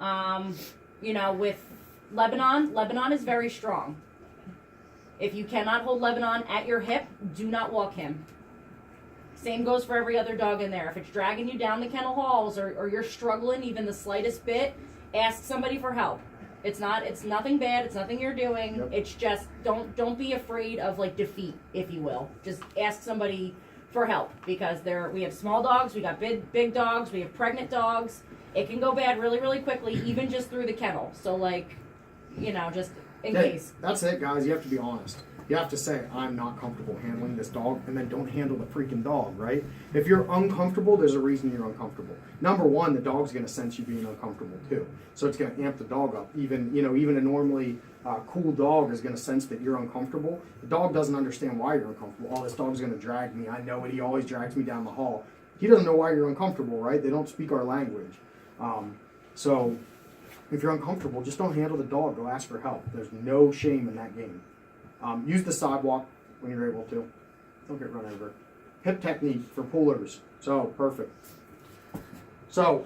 You know, with Lebanon is very strong. If you cannot hold Lebanon at your hip, do not walk him. Same goes for every other dog in there. If it's dragging you down the kennel halls or you're struggling even the slightest bit, ask somebody for help. It's nothing bad. It's nothing you're doing. Yep. It's just don't be afraid of like defeat, if you will. Just ask somebody for help because we have small dogs, we got big dogs, we have pregnant dogs. It can go bad really, really quickly, even just through the kennel. So like, you know, just in case. That's it, guys. You have to be honest. You have to say, I'm not comfortable handling this dog, and then don't handle the freaking dog, right? If you're uncomfortable, there's a reason you're uncomfortable. Number one, the dog's going to sense you being uncomfortable too. So it's going to amp the dog up. Even a normally cool dog is going to sense that you're uncomfortable. The dog doesn't understand why you're uncomfortable. Oh, this dog's going to drag me. I know it. He always drags me down the hall. He doesn't know why you're uncomfortable, right? They don't speak our language. So if you're uncomfortable, just don't handle the dog. Go ask for help. There's no shame in that game. Use the sidewalk when you're able to. Don't get run over. Hip technique for pullers. So, perfect. So,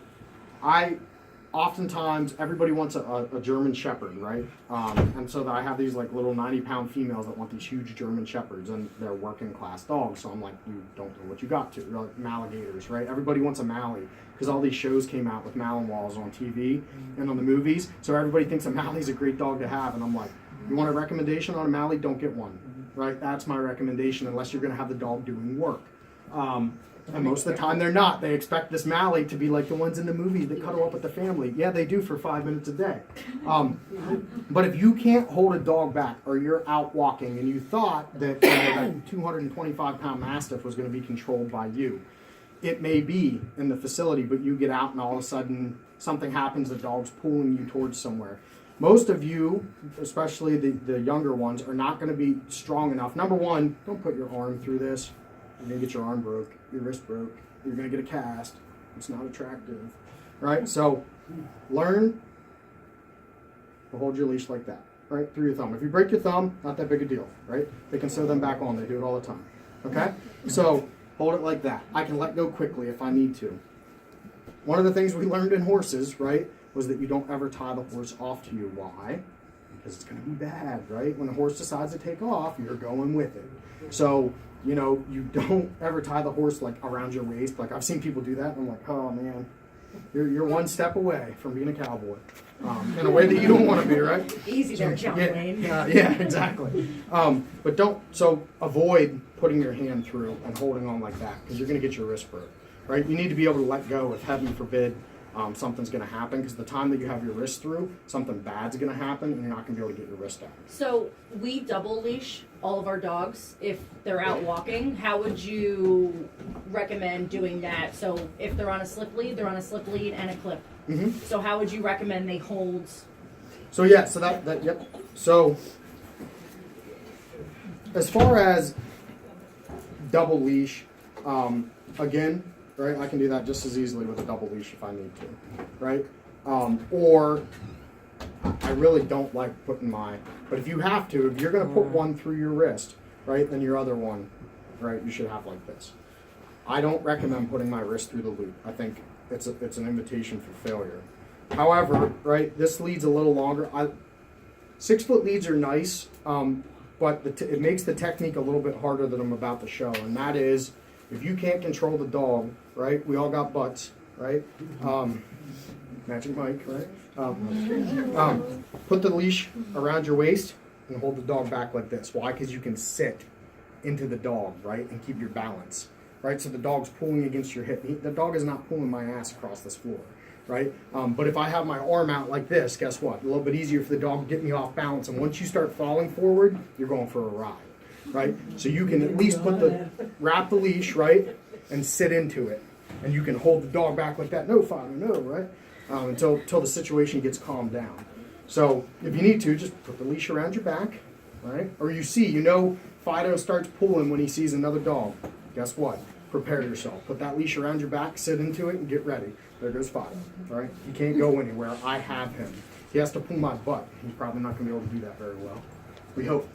oftentimes, everybody wants a German Shepherd, right? And so I have these like little 90-pound females that want these huge German Shepherds, and they're working class dogs. So I'm like, you don't know what you got to. You're like Maligators, right? Everybody wants a Mally because all these shows came out with Malinois on TV and on the movies. So everybody thinks a Mally's a great dog to have, and I'm like, you want a recommendation on a Mally? Don't get one, right? That's my recommendation unless you're going to have the dog doing work. And most of the time they're not. They expect this Mally to be like the ones in the movies that cuddle up with the family. Yeah, they do for 5 minutes a day. But if you can't hold a dog back or you're out walking and you thought that that 225-pound Mastiff was going to be controlled by you, it may be in the facility, but you get out and all of a sudden something happens, the dog's pulling you towards somewhere. Most of you, especially the younger ones, are not going to be strong enough. Number one, don't put your arm through this. You're going to get your arm broke, your wrist broke. You're going to get a cast. It's not attractive, right? So learn to hold your leash like that, right, through your thumb. If you break your thumb, not that big a deal, right? They can sew them back on. They do it all the time, okay? So hold it like that. I can let go quickly if I need to. One of the things we learned in horses, right, was that you don't ever tie the horse off to you. Why? Because it's going to be bad, right? When the horse decides to take off, you're going with it. So, you know, you don't ever tie the horse like around your waist. Like I've seen people do that, and I'm like, oh man, you're one step away from being a cowboy, in a way that you don't want to be, right? Easy there, John Wayne. Yeah, exactly. But avoid putting your hand through and holding on like that because you're going to get your wrist broke, right? You need to be able to let go if heaven forbid something's going to happen, because the time that you have your wrist through, something bad's going to happen and you're not going to be able to get your wrist out. So we double leash all of our dogs if they're out walking. How would you recommend doing that? So if they're on a slip lead, they're on a slip lead and a clip. Mm-hmm. So how would you recommend they hold? So yeah, yep. So as far as double leash, again, right, I can do that just as easily with a double leash if I need to, right? Or I really don't like putting but if you have to, if you're going to put one through your wrist, right, then your other one, right, you should have like this. I don't recommend putting my wrist through the loop. I think it's an invitation for failure. However, right, this lead's a little longer. 6-foot leads are nice, but it makes the technique a little bit harder that I'm about to show, and that is, if you can't control the dog, right? We all got butts, right? Magic Mike, right? Put the leash around your waist and hold the dog back like this. Why? Because you can sit into the dog, right? And keep your balance, right? So the dog's pulling against your hip. The dog is not pulling my ass across this floor, right? But if I have my arm out like this, guess what? A little bit easier for the dog to get me off balance. And once you start falling forward, you're going for a ride. Right? So you can at least wrap the leash, right, and sit into it. And you can hold the dog back like that. No, father, no, right? Until the situation gets calmed down. So if you need to, just put the leash around your back, right? Or Fido starts pulling when he sees another dog. Guess what? Prepare yourself. Put that leash around your back, sit into it, and get ready. There goes Fido, right? He can't go anywhere. I have him. He has to pull my butt. He's probably not going to be able to do that very well. We hope.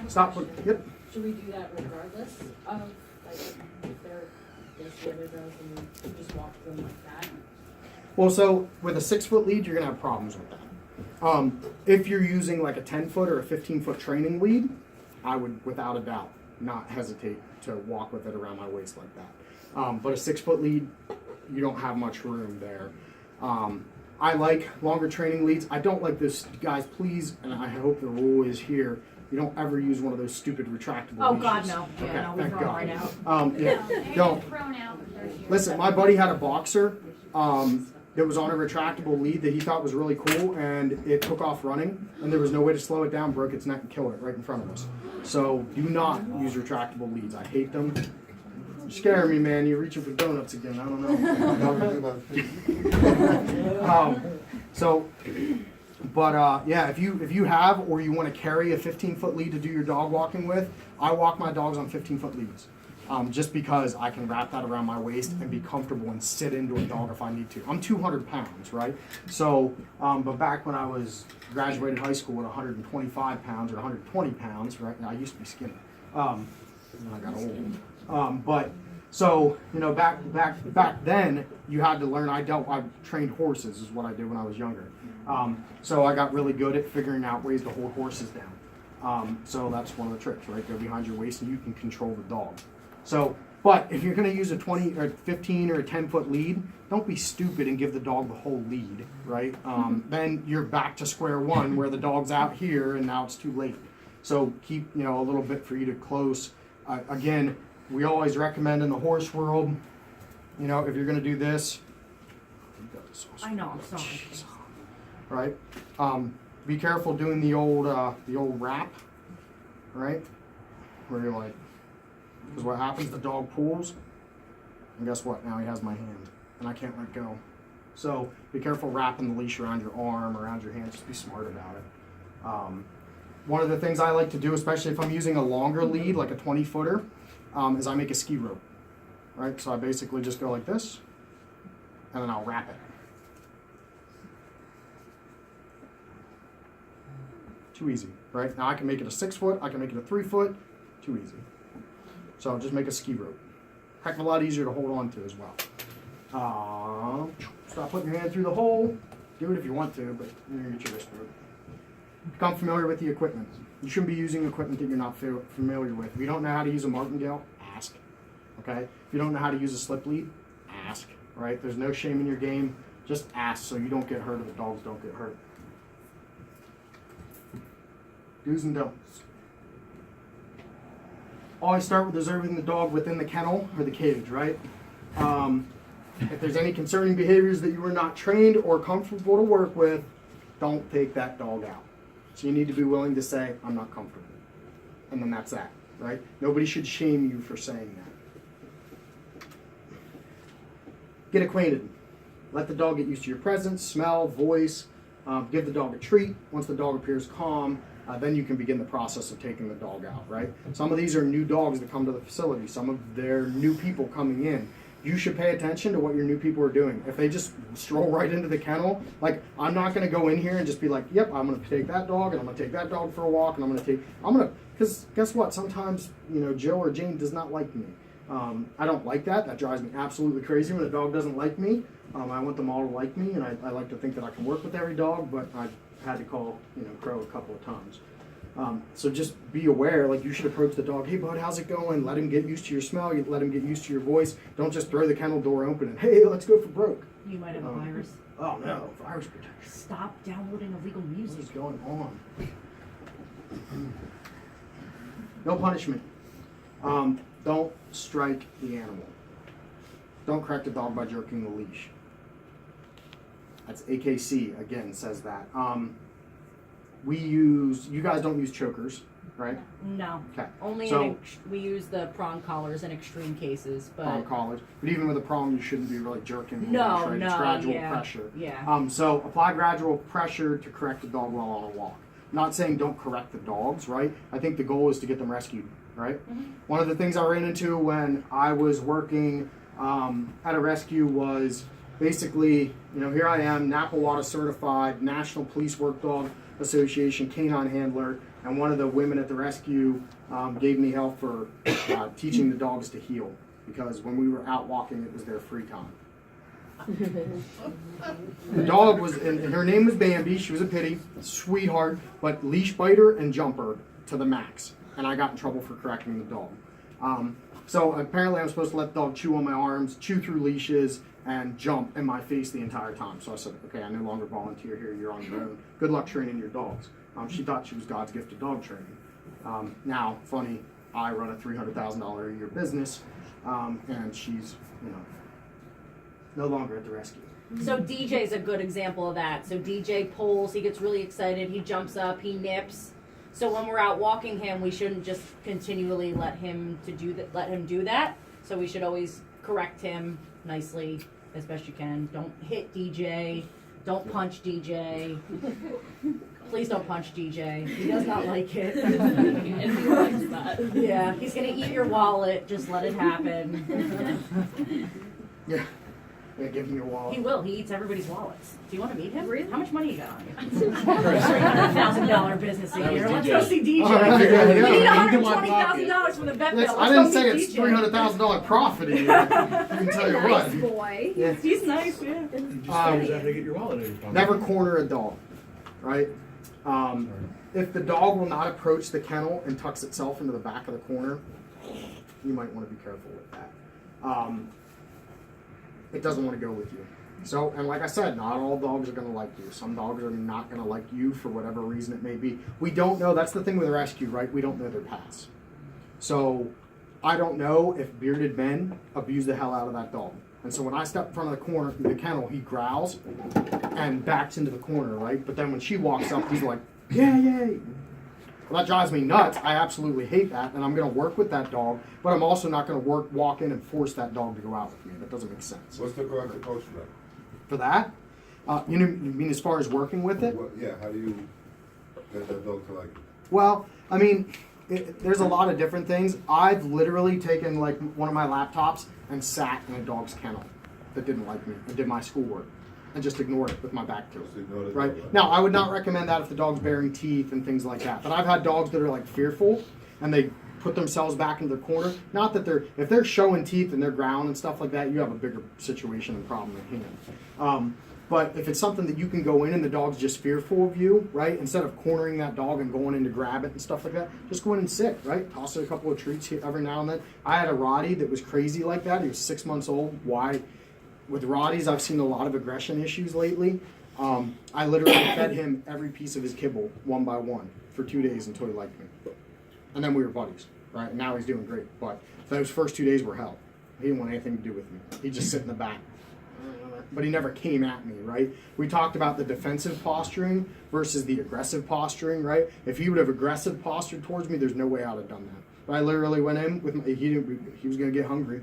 Stop. Yep. Should we do that regardless of, like, if they're against the other girls and you just walk them like that? Well, so with a 6-foot lead, you're gonna have problems with that. If you're using like a 10-foot or a 15-foot training lead, I would, without a doubt, not hesitate to walk with it around my waist like that. But a 6-foot lead, you don't have much room there. I like longer training leads. I don't like this, guys, please, and I hope the rule is here, you don't ever use one of those stupid retractable Oh leashes. God, no. Okay, Yeah, no, we thank throw them God. right out. Yeah, don't. Listen, my buddy had a boxer that was on a retractable lead that he thought was really cool, and it took off running, and there was no way to slow it down, broke its neck, and killed it right in front of us. So do not use retractable leads. I hate them. You're scaring me, man. You're reaching for donuts again. I don't know. Yeah, if you have or you want to carry a 15-foot lead to do your dog walking with, I walk my dogs on 15-foot leads. Just because I can wrap that around my waist and be comfortable and sit into a dog if I need to. I'm 200 pounds, right? So, but back when I was graduated high school at 125 pounds or 120 pounds, right? I used to be skinny. And I got old. But so, you know, back then you had to learn. I trained horses is what I did when I was younger. So I got really good at figuring out ways to hold horses down. So that's one of the tricks, right? Go behind your waist and you can control the dog. So, but if you're going to use a 20 or 15 or a 10-foot lead, don't be stupid and give the dog the whole lead, right? Then you're back to square one where the dog's out here and now it's too late. So keep, you know, a little bit for you to close. Again, we always recommend in the horse world, you know, if you're going to do this, I know. I'm sorry. right? Be careful doing the old wrap, right? Where you're like, because what happens, the dog pulls, and guess what? Now he has my hand, and I can't let go. So be careful wrapping the leash around your arm, around your hand. Just be smart about it. One of the things I like to do, especially if I'm using a longer lead, like a 20-footer, is I make a ski rope, right? So I basically just go like this, and then I'll wrap it. Too easy, right? Now I can make it a 6-foot, I can make it a 3-foot, too easy. So just make a ski rope. Heck of a lot easier to hold on to as well. Stop putting your hand through the hole. Do it if you want to, but you're gonna get your wrist broke. Become familiar with the equipment. You shouldn't be using equipment that you're not familiar with. If you don't know how to use a martingale, ask. Okay? If you don't know how to use a slip lead, ask. Right? There's no shame in your game. Just ask so you don't get hurt or the dogs don't get hurt. Do's and don'ts. Always start with observing the dog within the kennel or the cage, right? If there's any concerning behaviors that you are not trained or comfortable to work with, don't take that dog out. So you need to be willing to say, I'm not comfortable. And then that's that, right? Nobody should shame you for saying that. Get acquainted. Let the dog get used to your presence, smell, voice. Give the dog a treat. Once the dog appears calm, then you can begin the process of taking the dog out, right? Some of these are new dogs that come to the facility. Some of they're new people coming in. You should pay attention to what your new people are doing. If they just stroll right into the kennel, like, I'm not going to go in here and just be like, yep, I'm going to take that dog, and I'm going to take that dog for a walk, and because guess what? Sometimes, you know, Joe or Jane does not like me. I don't like that. That drives me absolutely crazy when a dog doesn't like me. I want them all to like me, and I like to think that I can work with every dog, but I've had to call, you know, Crow a couple of times. So just be aware, like, you should approach the dog, hey bud, how's it going? Let him get used to your smell, let him get used to your voice. Don't just throw the kennel door open and, hey, let's go for broke. You might have a virus. Oh no, virus protection. Stop downloading illegal What is music. going on? No punishment. Don't strike the animal. Don't correct a dog by jerking the leash. That's AKC, again, says that. You guys don't use chokers, right? No. Okay. Only So- we use the prong collars in extreme cases, but Prong collars. But even with a prong, you shouldn't be really jerking the leash, no, right? no, It's gradual yeah, pressure. yeah. So apply gradual pressure to correct the dog while on a walk. Not saying don't correct the dogs, right? I think the goal is to get them rescued, right? One of the things I ran into when I was working at a rescue was basically, you know, here I am, Napawata certified, National Police Work Dog Association canine handler, and one of the women at the rescue gave me help for teaching the dogs to heel, because when we were out walking, it was their free time. The dog was, and her name was Bambi. She was a pitty, sweetheart, but leash biter and jumper to the max. And I got in trouble for correcting the dog. So apparently I'm supposed to let the dog chew on my arms, chew through leashes, and jump in my face the entire time. So I said, okay, I no longer volunteer here. You're on your own. Good luck training your dogs. She thought she was God's gift to dog training. Now, funny, I run a $300,000 a year business, and she's, no longer at the rescue. So DJ's a good example of that. So DJ pulls, he gets really excited, he jumps up, he nips. So when we're out walking him, we shouldn't just continually let him do that. So we should always correct him nicely as best you can. Don't hit DJ. Don't punch DJ. Please don't punch DJ. He does not like it. And he likes that. Yeah, he's gonna eat your wallet. Just let it happen. Yeah. Yeah, give him your wallet. He will. He eats everybody's wallets. Do you want to meet him? Really? How much money you got on you? $300,000 business a year. Let's go see DJ. All right, there you go. We need $120,000 from the vet bill. I didn't say it's $300,000 profit a year. I can tell you Nice what. boy. Yeah. He's nice, yeah. You just have to get your wallet in your pocket. Never corner a dog, right? If the dog will not approach the kennel and tucks itself into the back of the corner, you might want to be careful with that. It doesn't want to go with you. So, and like I said, not all dogs are going to like you. Some dogs are not going to like you for whatever reason it may be. We don't know. That's the thing with a rescue, right? We don't know their past. So, I don't know if bearded men abuse the hell out of that dog. And so when I step in front of the kennel, he growls and backs into the corner, right? But then when she walks up, he's like, yeah, yay. Well, that drives me nuts. I absolutely hate that, and I'm going to work with that dog, but I'm also not going to walk in and force that dog to go out with me. That doesn't make sense. What's the correct approach for that? For that, you mean as far as working with it? Yeah, how do you get that dog to like it? Well, I mean, there's a lot of different things. I've literally taken like one of my laptops and sat in a dog's kennel that didn't like me and did my schoolwork and just ignored it with my back to it. Just ignore the Right? dog. Now, I would not recommend that if the dog's bearing teeth and things like that. But I've had dogs that are like fearful and they put themselves back into the corner. Not that if they're showing teeth and they're growling and stuff like that, you have a bigger situation and problem at hand. But if it's something that you can go in and the dog's just fearful of you, right? Instead of cornering that dog and going in to grab it and stuff like that, just go in and sit, right? Toss it a couple of treats every now and then. I had a Rottie that was crazy like that. He was 6 months old. Why? With Rotties, I've seen a lot of aggression issues lately. I literally fed him every piece of his kibble one by one for 2 days until he liked me. And then we were buddies, right? And now he's doing great. But those first 2 days were hell. He didn't want anything to do with me. He'd just sit in the back. But he never came at me, right? We talked about the defensive posturing versus the aggressive posturing, right? If he would have aggressive postured towards me, there's no way I'd have done that. But I literally went in with he was going to get hungry,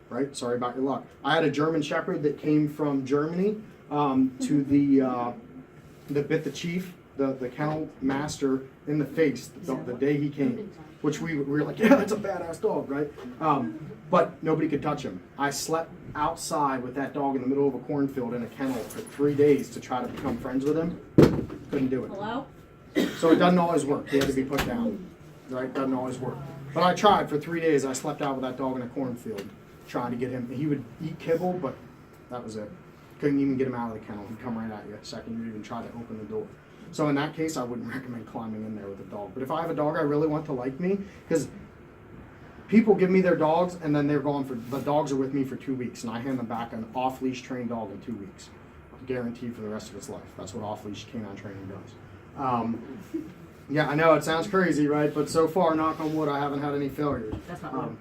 right? Sorry about your luck. I had a German Shepherd that came from Germany to that bit the chief, the kennel master in the face the day he came, which we were like, yeah, that's a badass dog, right? But nobody could touch him. I slept outside with that dog in the middle of a cornfield in a kennel for 3 days to try to become friends with him. Couldn't do it. Hello? So it doesn't always work. He had to be put down. Right? Doesn't always work. But I tried for 3 days. I slept out with that dog in a cornfield trying to get him. He would eat kibble, but that was it. Couldn't even get him out of the kennel. He'd come right at you the second you even try to open the door. So in that case, I wouldn't recommend climbing in there with a dog. But if I have a dog I really want to like me, because people give me their dogs and then they're gone the dogs are with me for 2 weeks and I hand them back an off-leash trained dog in 2 weeks. Guaranteed for the rest of its life. That's what off-leash canine training does. Yeah, I know it sounds crazy, right? But so far, knock on wood, I haven't had any failures. That's not wrong.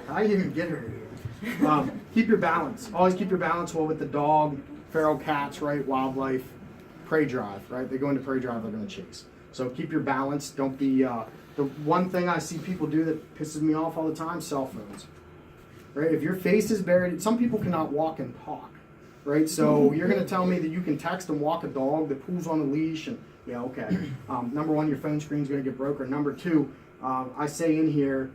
How do you even get her here? Keep your balance. Always keep your balance well with the dog, feral cats, right? Wildlife, prey drive, right? They go into prey drive, they're going to chase. So keep your balance. Don't be. The one thing I see people do that pisses me off all the time: cell phones. Right? If your face is buried, some people cannot walk and talk. Right? So you're going to tell me that you can text and walk a dog that pulls on a leash and yeah, okay. Number one, your phone screen's going to get broken. Number two, I say in here,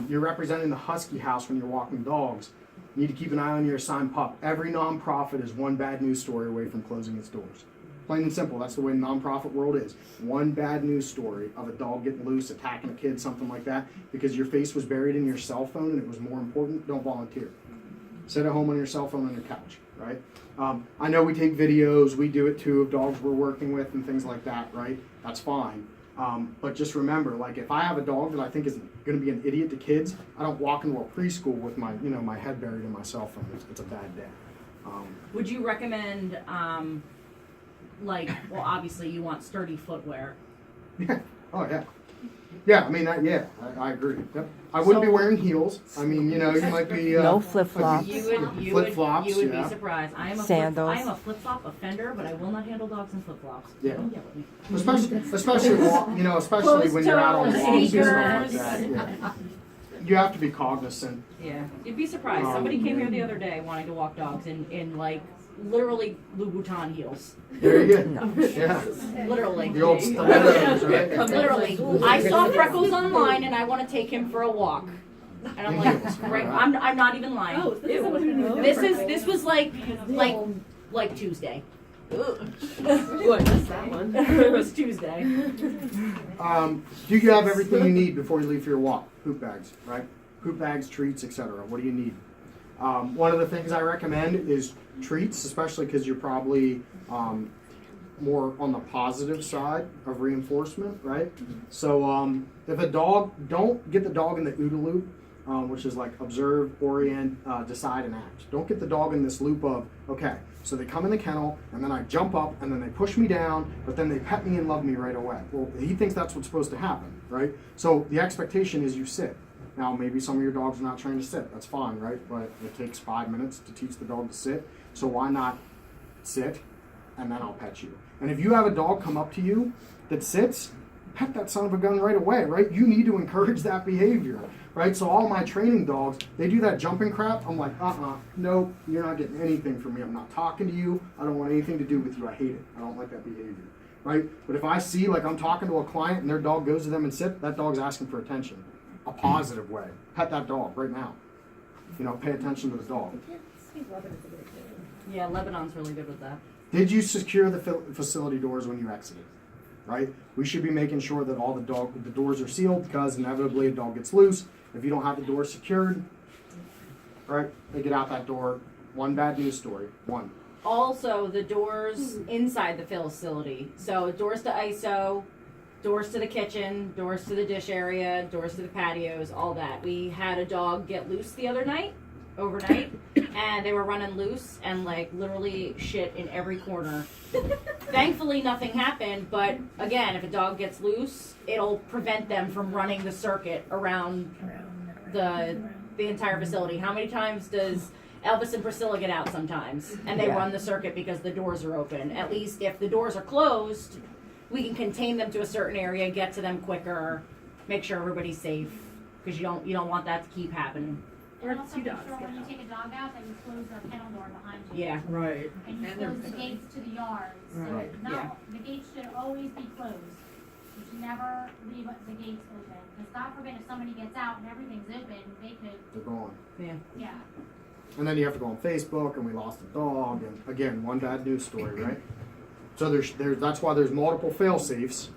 you're representing the Husky House when you're walking dogs. You need to keep an eye on your assigned pup. Every nonprofit is one bad news story away from closing its doors. Plain and simple. That's the way the nonprofit world is. One bad news story of a dog getting loose, attacking a kid, something like that, because your face was buried in your cell phone and it was more important, don't volunteer. Sit at home on your cell phone on your couch, right? I know we take videos, we do it too, of dogs we're working with and things like that, right? That's fine. But just remember, like, if I have a dog that I think is going to be an idiot to kids, I don't walk into a preschool with my, my head buried in my cell phone. It's a bad day. Would you recommend, well, obviously you want sturdy footwear. Yeah. Oh, yeah. Yeah, I mean, I agree. Yep. I wouldn't be wearing heels. I mean, you might be... No flip-flops. You Flip-flops, would be yeah. surprised. I am a Sandals. I am a flip-flop offender, but I will not handle dogs in flip-flops. Yeah. Don't yell at me. Especially when you're out on Closed-toed walks and stuff like sneakers. that. Yeah. You have to be cognizant. Yeah, you'd be surprised. Somebody came here the other day wanting to walk dogs in like literally Louboutin heels. There you go. No. Yeah. Literally. The old stilettos, right? Literally. I saw Freckles online and I want to take him for a walk. And I'm like, right, I'm not even lying. Oh, This was like Tuesday. What? That's that one. It was Tuesday. Do you have everything you need before you leave for your walk? Poop bags, right? Poop bags, treats, etc. What do you need? One of the things I recommend is treats, especially because you're probably more on the positive side of reinforcement, right? So if a dog, don't get the dog in the OODA loop, which is like observe, orient, decide, and act. Don't get the dog in this loop of, okay, so they come in the kennel, and then I jump up, and then they push me down, but then they pet me and love me right away. Well, he thinks that's what's supposed to happen, right? So the expectation is you sit. Now, maybe some of your dogs are not trained to sit. That's fine, right? But it takes 5 minutes to teach the dog to sit. So why not sit, and then I'll pet you? And if you have a dog come up to you that sits, pet that son of a gun right away, right? You need to encourage that behavior, right? So all my training dogs, they do that jumping crap. I'm like, nope, you're not getting anything from me. I'm not talking to you. I don't want anything to do with you. I hate it. I don't like that behavior, right? But if I see, like, I'm talking to a client and their dog goes to them and sit, that dog's asking for attention. A positive way. Pet that dog right now. Pay attention to the dog. Yeah, Lebanon's really good with that. Did you secure the facility doors when you exited? Right? We should be making sure that all the doors are sealed, because inevitably a dog gets loose. If you don't have the door secured, right, they get out that door. One bad news story. One. Also, the doors inside the facility. So doors to ISO, doors to the kitchen, doors to the dish area, doors to the patios, all that. We had a dog get loose the other night, overnight, and they were running loose and like literally shit in every corner. Thankfully, nothing happened, but again, if a dog gets loose, it'll prevent them from running the circuit around the entire facility. How many times does Elvis and Priscilla get out sometimes? And they run the circuit because the doors are open. At least if the doors are closed, we can contain them to a certain area, get to them quicker, make sure everybody's safe, because you don't want that to keep happening. And also make sure when you take a dog out that you close the kennel door behind you. Yeah. Right. And you close the gates to the yards. Right. No, Yeah. the gates should always be closed. You should never leave the gates open. Because God forbid if somebody gets out and everything's open, they could, They're gone. yeah. And then you have to go on Facebook, and we lost a dog, and again, one bad news story, right? So that's why there's multiple fail safes,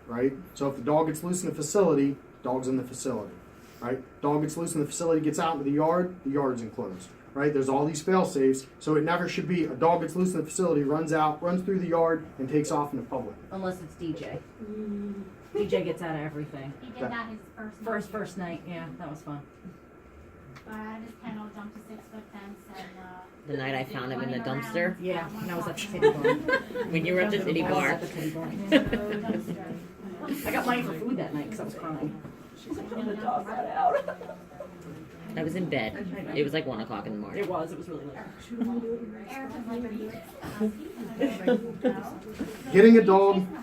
right? So if the dog gets loose in the facility, dog's in the facility, right? Dog gets loose in the facility, gets out into the yard's enclosed, right? There's all these fail safes, so it never should be a dog gets loose in the facility, runs out, runs through the yard, and takes off in the public. Unless it's DJ. DJ gets out of everything. He did that his first night. First night, yeah, that was fun. Out of his kennel, jumped a 6-foot fence, and The night I found him in the running dumpster. around, Yeah, one and I was at the puppy. titty bar. When you were at the city I was bar. at the titty bar. Dumpster. I got money for food that night because I was crying. I was in bed. It was like 1 o'clock in the morning. It was really late. Erica's like, Getting a dog, I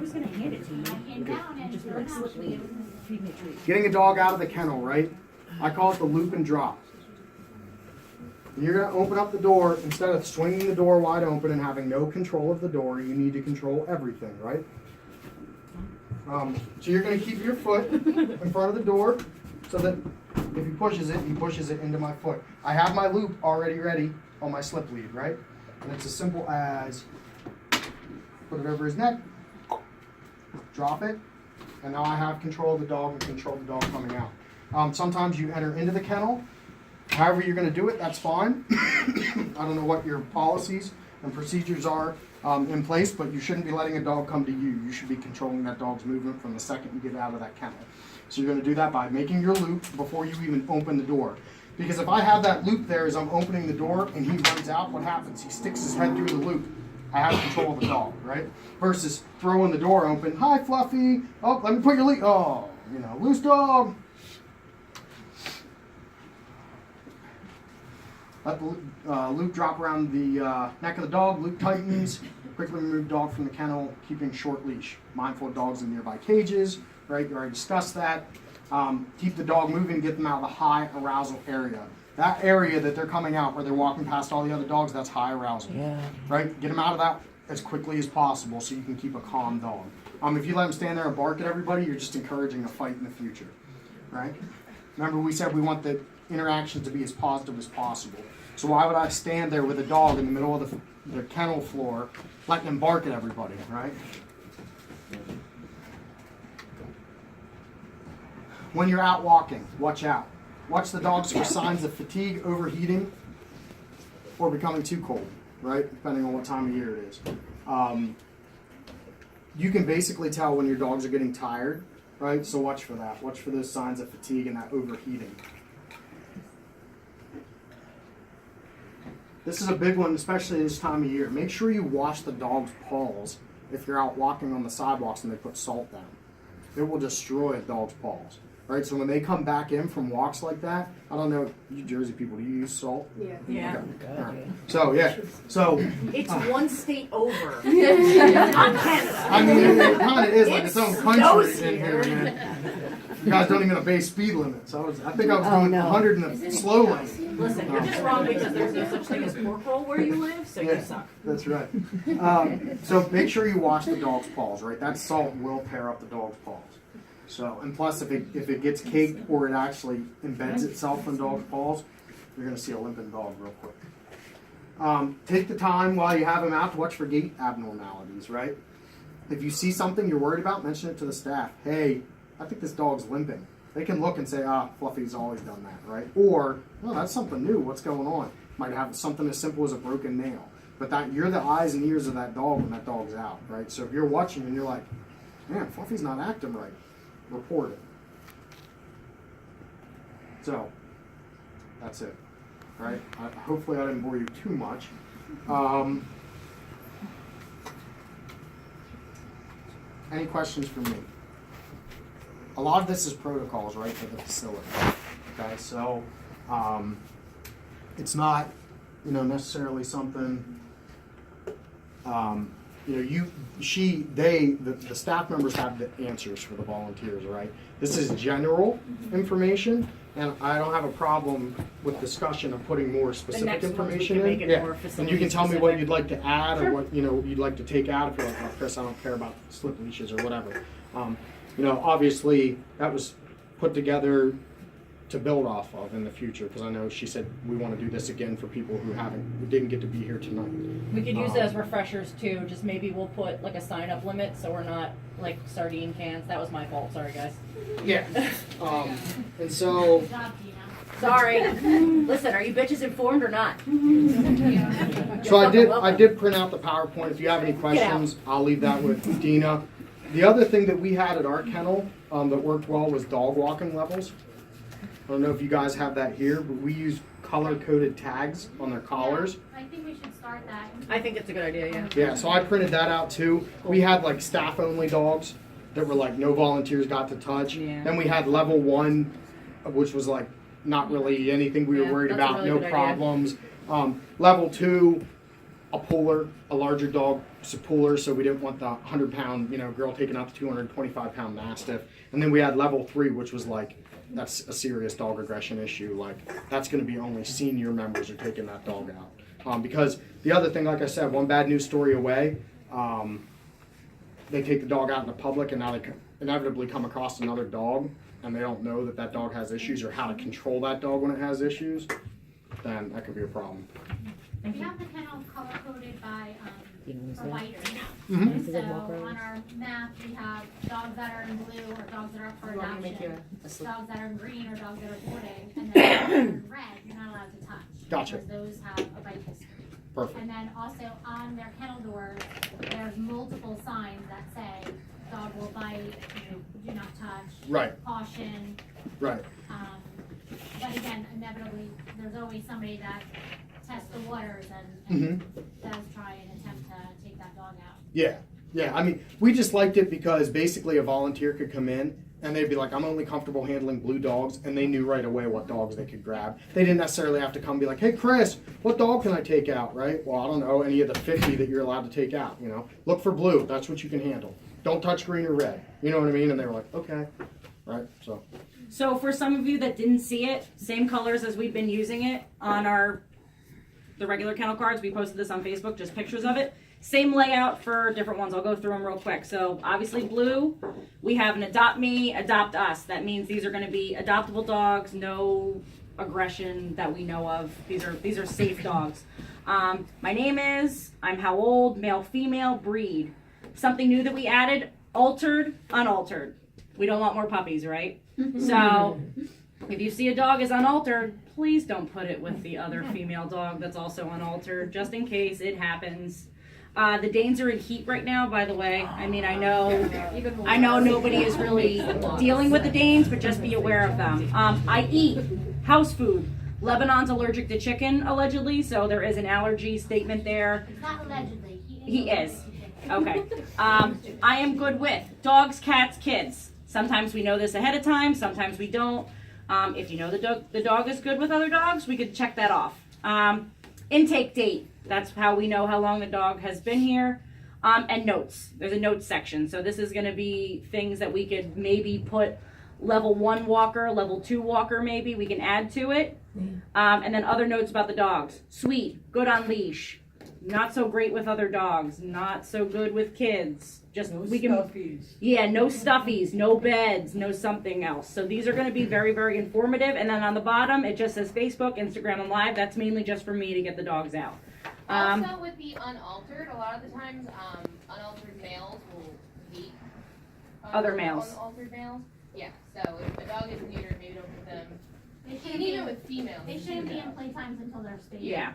was gonna hand it to you. I came down and Just sure like enough, slightly feed me a treat. getting a dog out of the kennel, right? I call it the loop and drop. You're going to open up the door, instead of swinging the door wide open and having no control of the door, you need to control everything, right? So you're going to keep your foot in front of the door, so that if he pushes it into my foot. I have my loop already ready. on my slip lead, right? And it's as simple as put it over his neck, drop it, and now I have control of the dog and control of the dog coming out. Sometimes you enter into the kennel. However you're going to do it, that's fine. I don't know what your policies and procedures are in place, but you shouldn't be letting a dog come to you. You should be controlling that dog's movement from the second you get out of that kennel. So you're going to do that by making your loop before you even open the door. Because if I have that loop there as I'm opening the door and he runs out, what happens? He sticks his head through the loop. I have control of the dog, right? Versus throwing the door open. Hi, Fluffy. Oh, let me put your lead. Oh, loose dog. Let the loop drop around the neck of the dog. Loop tightens. Quickly remove dog from the kennel, keeping short leash. Mindful of dogs in nearby cages, right? You already discussed that. Keep the dog moving, get them out of the high arousal area. That area that they're coming out where they're walking past all the other dogs, that's high arousal. Yeah. Right? Get them out of that as quickly as possible so you can keep a calm dog. If you let them stand there and bark at everybody, you're just encouraging a fight in the future. Right? Remember we said we want the interaction to be as positive as possible. So why would I stand there with a dog in the middle of the kennel floor letting them bark at everybody, right? When you're out walking, watch out. Watch the dogs for signs of fatigue, overheating, or becoming too cold, right? Depending on what time of year it is. You can basically tell when your dogs are getting tired, right? So watch for that. Watch for those signs of fatigue and that overheating. This is a big one, especially this time of year. Make sure you wash the dog's paws if you're out walking on the sidewalks and they put salt down. It will destroy a dog's paws. Right, so when they come back in from walks like that, I don't know, you Jersey people, do you use salt? Yeah. Yeah. Okay. All right. So, yeah. So, It's one state over. I mean, it kind of is like its own country in here, man. You guys don't even obey speed limits. I think I was doing 100 in the slow lane. Listen, you're just wrong because there's no such thing as pork roll where you live, so you suck. That's right. So make sure you wash the dog's paws, right? That salt will tear up the dog's paws. So, and plus if it gets caked or it actually embeds itself in dog's paws, you're going to see a limping dog real quick. Take the time while you have him out to watch for gait abnormalities, right? If you see something you're worried about, mention it to the staff. Hey, I think this dog's limping. They can look and say, Fluffy's always done that, right? Or, oh, that's something new. What's going on? Might have something as simple as a broken nail. But that you're the eyes and ears of that dog when that dog's out, right? So if you're watching and you're like, man, Fluffy's not acting right, report it. So, that's it, right? Hopefully I didn't bore you too much. Any questions for me? A lot of this is protocols, right, for the facility. Okay, so it's not, necessarily something. The staff members have the answers for the volunteers, right? This is general information, and I don't have a problem with discussion of putting more specific next ones we information can in. make it more And you can tell me what facility you'd like to add Sure. or what you'd like to take out. If you're like, oh, Chris, I don't care about slip leashes or whatever. Obviously that was put together to build off of in the future, because I know she said we want to do this again for people who didn't get to be here tonight. We could use it as refreshers too. Just maybe we'll put like a sign up limit so we're not like sardine cans. That was my fault. Sorry, guys. Yeah. And so, Good job, Gina. Sorry. Listen, are you bitches informed or not? so I did print out the PowerPoint. If you have any questions, I'll leave that with Dina. The other thing that we had at our kennel that worked well was dog walking levels. I don't know if you guys have that here, but we use color-coded tags on their collars. I think we should start that. I think it's a good idea, yeah. Yeah, so I printed that out too. We had like staff-only dogs that were like no volunteers got to touch. Yeah. Then we had level 1, which was like not really anything we were Yeah, worried that's a about, really no good idea. problems. Level 2, a puller, a larger dog, it's a puller, so we didn't want the 100-pound, girl taking out the 225-pound Mastiff. And then we had level 3, which was like, that's a serious dog aggression issue. Like, that's going to be only senior members are taking that dog out. Because the other thing, like I said, one bad news story away, they take the dog out in the public, and now they inevitably come across another dog, and they don't know that dog has issues or how to control that dog when it has issues, then that could be a problem. We have the kennels color coded by, You know, for white. Mhm. So on our map, we have dogs that are in blue or dogs that are up for You want me to make you adoption. a slip? Dogs that are in green or dogs that are boarding, and then dogs that are in red, you're not allowed to touch. Gotcha. Because those have a bite history. Perfect. And then also on their kennel doors, there's multiple signs that say, dog will bite, do not touch. Right. Caution, Right. but again, inevitably, there's always somebody that tests the waters and does try and attempt to take that dog out. Yeah. Yeah. I mean, we just liked it because basically a volunteer could come in and they'd be like, I'm only comfortable handling blue dogs, and they knew right away what dogs they could grab. They didn't necessarily have to come and be like, hey, Chris, what dog can I take out, right? Well, I don't know, any of the 50 that you're allowed to take out, you know? Look for blue, that's what you can handle. Don't touch green or red, you know what I mean? And they were like, okay, right, so. So for some of you that didn't see it, same colors as we've been using it on the regular kennel cards. We posted this on Facebook, just pictures of it. Same layout for different ones. I'll go through them real quick. So obviously blue, we have an adopt me, adopt us. That means these are going to be adoptable dogs, no aggression that we know of. These are safe dogs. My name is, I'm how old, male, female, breed. Something new that we added, altered, unaltered. We don't want more puppies, right? So if you see a dog is unaltered, please don't put it with the other female dog that's also unaltered, just in case it happens. The Danes are in heat right now, by the way. I mean, I know nobody is really dealing with the Danes, but just be aware of them. I eat house food. Lebanon's allergic to chicken, allegedly, so there is an allergy statement there. It's not allegedly. He is. Okay. I am good with dogs, cats, kids. Sometimes we know this ahead of time, sometimes we don't. If you know the dog is good with other dogs, we could check that off. Intake date. That's how we know how long the dog has been here. And notes. There's a notes section. So this is going to be things that we could maybe put level 1 walker, level 2 walker maybe. We can add to it. And then other notes about the dogs. Sweet. Good on leash. Not so great with other dogs. Not so good with kids. Just No we can. stuffies. Yeah, no stuffies, no beds, no something else. So these are going to be very, very informative. And then on the bottom, it just says Facebook, Instagram, and Live. That's mainly just for me to get the dogs out. Also, with the unaltered, a lot of the times, unaltered males will hate Other males. Unaltered males. Yeah. So if the dog is neutered, maybe don't put them. They And shouldn't be, even with females. they shouldn't be in playtimes until they're spayed. Yeah,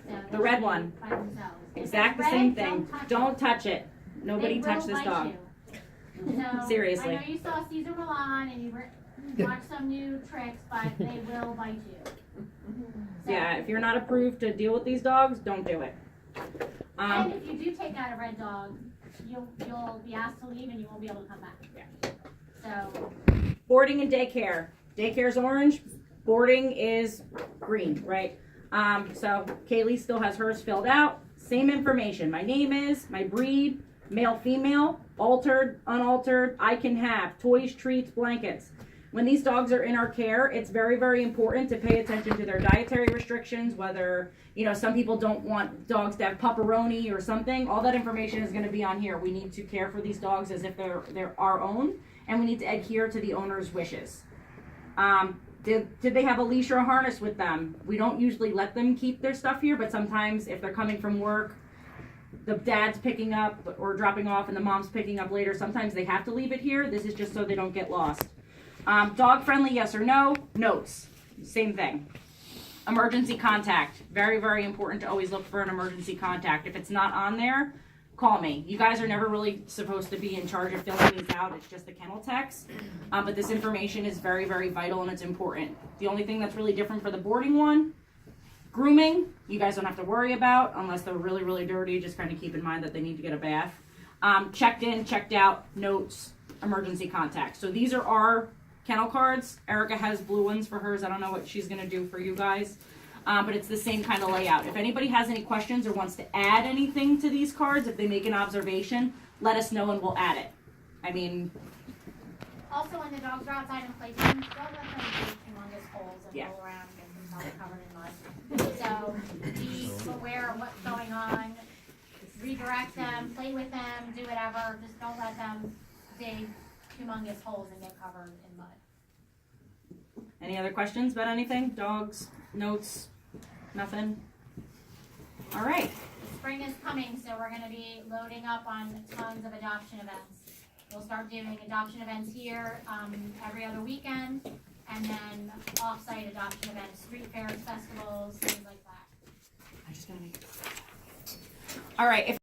So they The red should be one. By themselves. If exact the it's same red, thing. Don't touch Don't it. touch it. Nobody They touch will this bite dog. you. So, Seriously. I know you saw Cesar Milan and you watched some new tricks, but they will bite you. So- Yeah, if you're not approved to deal with these dogs, don't do it. And if you do take out a red dog, you'll be asked to leave and you won't be able to come back. So, Boarding and daycare. Daycare's orange. Boarding is green, right? So Kaylee still has hers filled out. Same information. My name is, my breed, male, female, altered, unaltered. I can have toys, treats, blankets. When these dogs are in our care, it's very, very important to pay attention to their dietary restrictions, whether, some people don't want dogs to have pepperoni or something. All that information is going to be on here. We need to care for these dogs as if they're our own, and we need to adhere to the owner's wishes. Did they have a leash or a harness with them? We don't usually let them keep their stuff here, but sometimes if they're coming from work, the dad's picking up or dropping off and the mom's picking up later, sometimes they have to leave it here. This is just so they don't get lost. Dog friendly, yes or no? Notes, same thing. Emergency contact, very, very important to always look for an emergency contact. If it's not on there, call me. You guys are never really supposed to be in charge of filling these out. It's just the kennel techs. But this information is very, very vital and it's important. The only thing that's really different for the boarding one, grooming, you guys don't have to worry about unless they're really, really dirty. Just kind of keep in mind that they need to get a bath. Checked in, checked out, notes, emergency contact. So these are our kennel cards. Erica has blue ones for hers. I don't know what she's going to do for you guys. But it's the same kind of layout. If anybody has any questions or wants to add anything to these cards, if they make an observation, let us know and we'll add it. I mean, also when the dogs are outside in playtime, don't let them dig humongous holes and Yeah. roll around and get themselves covered in mud. So be aware of what's going on. Redirect them, play with them, do whatever. Just don't let them dig humongous holes and get covered in mud. any other questions about anything? Dogs, notes, nothing? All right. The spring is coming, so we're gonna be loading up on tons of adoption events. We'll start doing adoption events here, every other weekend, and then off-site adoption events, street fairs, festivals, things like that. All right. If